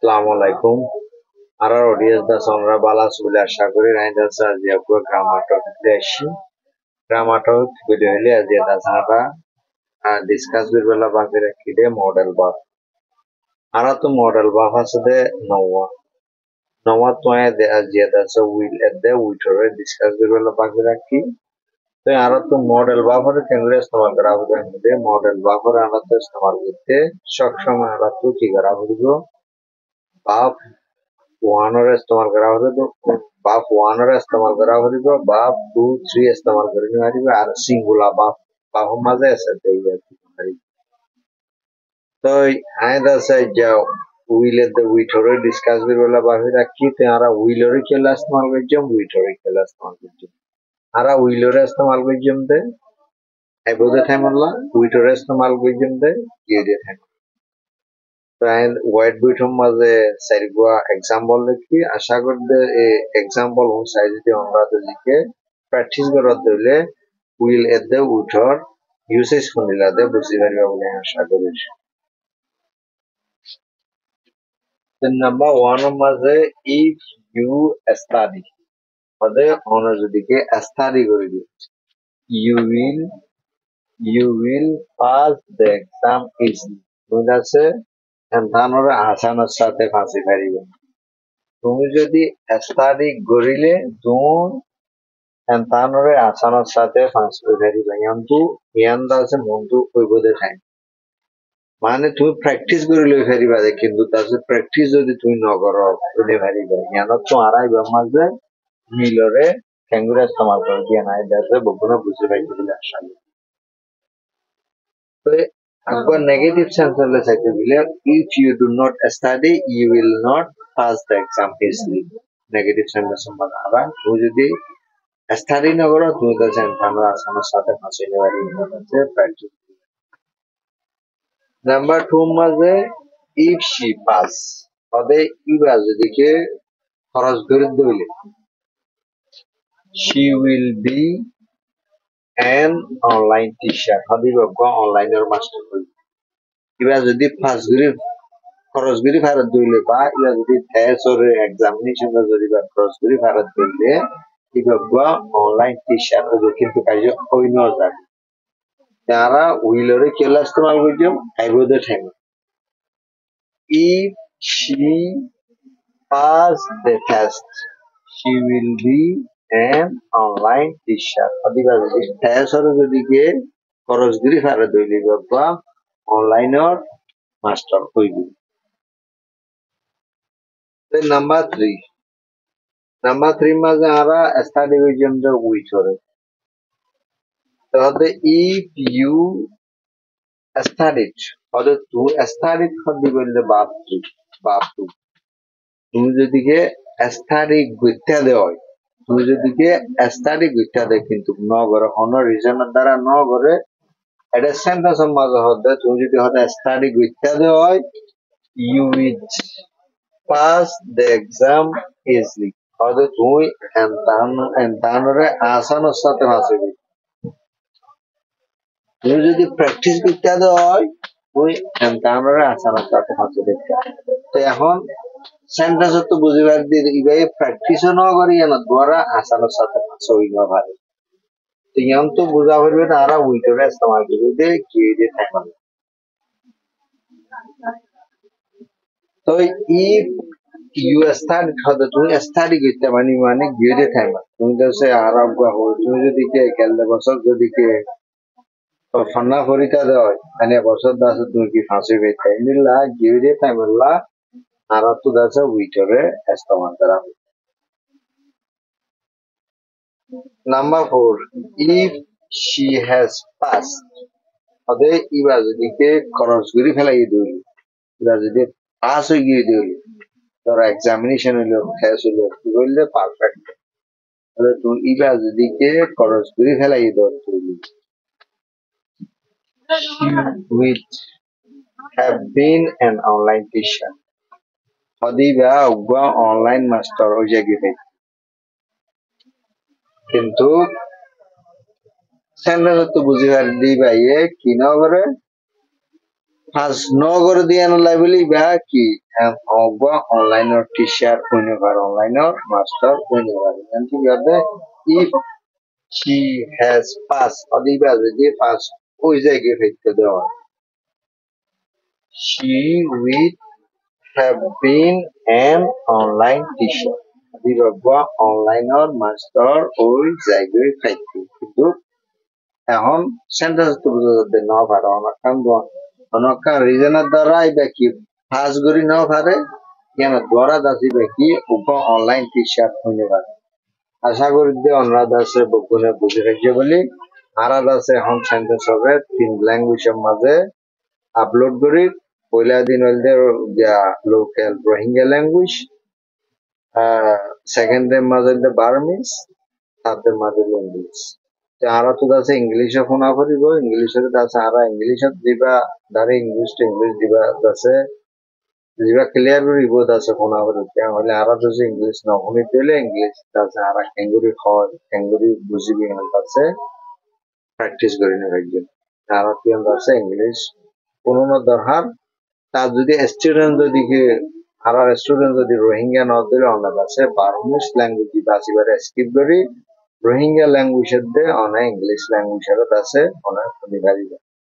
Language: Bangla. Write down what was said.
Assalamu alaikum. Our audience the sonra bala subila shakuri rain the sa jiapu gramatok deshi. Gramatok video le azia the sara discuss with bala bakire kide model ba. Ara to model ba hasde nowa. Nowa to de azia the sa will at the witore discuss with bala bakire ki. तो यार तो मॉडल बाफर केंद्र इस्तेमाल करा हुआ है मॉडल बाफर आना तो इस्तेमाल करते सक्षम आना तो की करा हुआ बाप वानर इस्तेमाल करा हुआ तो बाप वानर इस्तेमाल करा हुआ तो बाप 2 3 इस्तेमाल करने वाली है आर सिंगुला बाप बाप मजे ऐसे चाहिए तो आए दस जो व्हील द व्हीटोरे डिस्कस भी वाला बात है कि तेरा व्हीलर के लिए इस्तेमाल कर जम व्हीटोरे के लिए इस्तेमाल कर जम आरा व्हीलर इस्तेमाल कर जम दे Eboda thaimalla Twitter istemal gojimde yede thaim. Train white button maze sarigwa example lekhi asha korde e example hon size de onra de like practice korot dile will at the utor usage kunila de buzi pariba bole asha kori. The number 1 maze if you study ode honor jodi ke study kori di you will pass the exam easily. বুঝাচ্ছে এন্থানোর আসানোর সাথে ফাঁসি ফারিবে তুমি যদি স্টাডি করিলে তুমি এন্থানোরে আসানোর সাথে ফাঁসি ফারিবে কিন্তু ইয়ান্দা আছে মন্তু কইবদে খাই মানে তুমি প্র্যাকটিস করে লই ফারিবা কিন্তু তাছে প্র্যাকটিস যদি তুমি নকরো ওনে ফারিবে ইয়ানত তো আরাই মাঝে মিলরে ক্যাঙ্গুরা ইস্তেমাল করে দিয়ে নাই দাসে বগুনা বুঝে পাইতে বলে আশা So, for negative sense of the cycle, if you do not study, you will not pass the exam easily. Negative sense of the you যদি study না করো তুমি তো আমরা আসানোর সাথে ফাঁসি নেওয়ার practice. Number 2 মাঝে if she pass তবে ইবা যদি কে খরচ করে দিলে she will be an online teacher হদি বাবা অনলাইনের মাস্টার হইবে ইবা যদি পাস করে খরচ করে ফেরত দিলে বা ইবা যদি টেস্ট ওর এক্সামিনেশন যদি বা খরচ করে ফেরত দিলে ইবা অনলাইন টিচার ওদের কিন্তু কাজে হই না যায় তারা উইলরে কেলা ইস্তেমাল করছেন আইবদে ঠাইম if she pass the test she will be an online teacher অদিবা যদি টেস্ট ওর যদি কে খরচ করে ফেরত দিলে বা অনলাইনের মাস্টার হইবে Then number 3 মাঝে আমরা study with the witore তাহলে if you studied তাহলে তুমি studied হদি বললে বাপ তুমি যদি কে study গুইতা দেয় তুমি যদি কে study গুইতা দেয় কিন্তু ন করে কোন রিজনের দ্বারা ন করে এটা সেন্টেন্স মাঝে হতে তুমি যদি হতে study গুইতা দেয় you will pass the exam easily হয়তো তুমি এন্তানরে আসানোর সাথে ফাঁসিবি তুমি যদি প্র্যাকটিস করতে হয় তুই এন্তানরে আসানোর সাথে ফাঁসিবি তো এখন সেন্টেন্স তো বুঝিবার দিয়ে ইবাই প্র্যাকটিসও না করি না দ্বারা আসানোর সাথে ফাঁসি হইবা পারে তো ইয়ান তো বুঝা পারবে না আর উইটরে ইস্তেমাল করবে কি যে থাকবে তো if you study হয়তো তুমি study করতে মানে গিয়ে থাকবে তুমি তো সে আরব গা হো তুমি যদি কে কেললে বছর যদি কে ফান্না ফরিতা দেয় মানে বছর দাস তুমি কি ফাঁসি পেতে নিলা গিয়ে থাকবে আর তো দাস উইটরে ইস্তেমাল করা Number 4 if she has passed হতে ইবা যদি কে খরচ করে ফেলাই দিল ইবা যদি পাস হয়ে গিয়ে দিল তোর এক্সামিনেশন হইলো টেস্ট হইলো কি বললে পারফেক্ট তাহলে তুমি ইবা যদি কে খরচ করে ফেলাই দিল she will have been an online teacher হদিবা উগা অনলাইন মাস্টার হয়ে যাবে কিন্তু সেন্টেন্স তো বুঝিবার দি ভাইয়ে কি না করে Has no Gordian liability ki online or teacher whenever online or master whenever. And the if she has passed or the pass who is a give it to the one. She will have been an online teacher. The online or master ওই জায়গায় খাইতে কিন্তু এখন সেন্টেন্স তো বুঝতে না পারে অনেক রিজনের দ্বারা এটা কি ফাঁস করি না পারে কেন দ্বারা দাসি কি উপ অনলাইন টিচার হইতে পারে আশা করি যে অনরাধ আছে বকুনে বুঝে রাখছে বলি আরাদ আছে এখন সেন্টেন্স হবে 3 ল্যাঙ্গুয়েজের মাঝে আপলোড করি পয়লা দিন হইলে local Rohingya language second day মাঝে হইলে বার্মিজ থার্ড ডে মাঝে ইংলিশ আরা তো আছে ইংলিশে শুনা কৰিব ইংলিশত আছে আরা ইংলিশত দিবা দাঁড়ে ইংলিশ টু ইংলিশ দিবা আছে যিবা ক্লিয়ার কৰিব আছে শুনা কৰিব হলে আরা তো ইংলিশ নশুনি দিলে ইংলিশ আছে আরা কেঙ্গুরি হয় কেঙ্গুরি বুঝিবি আছে প্র্যাকটিস করি না একজন আরা কি আছে ইংলিশ কোনো না দরকার তার যদি স্টুডেন্ট যদি আরা স্টুডেন্ট যদি রোহিঙ্গা ন দিলে অনেক আছে বার্মিজ ল্যাঙ্গুয়েজ দিবা আসিবারে স্কিপ করি রোহিঙ্গা ল্যাঙ্গুয়েজের দে অনেক ইংলিশ ল্যাঙ্গুয়েজের আছে অনেক শুনি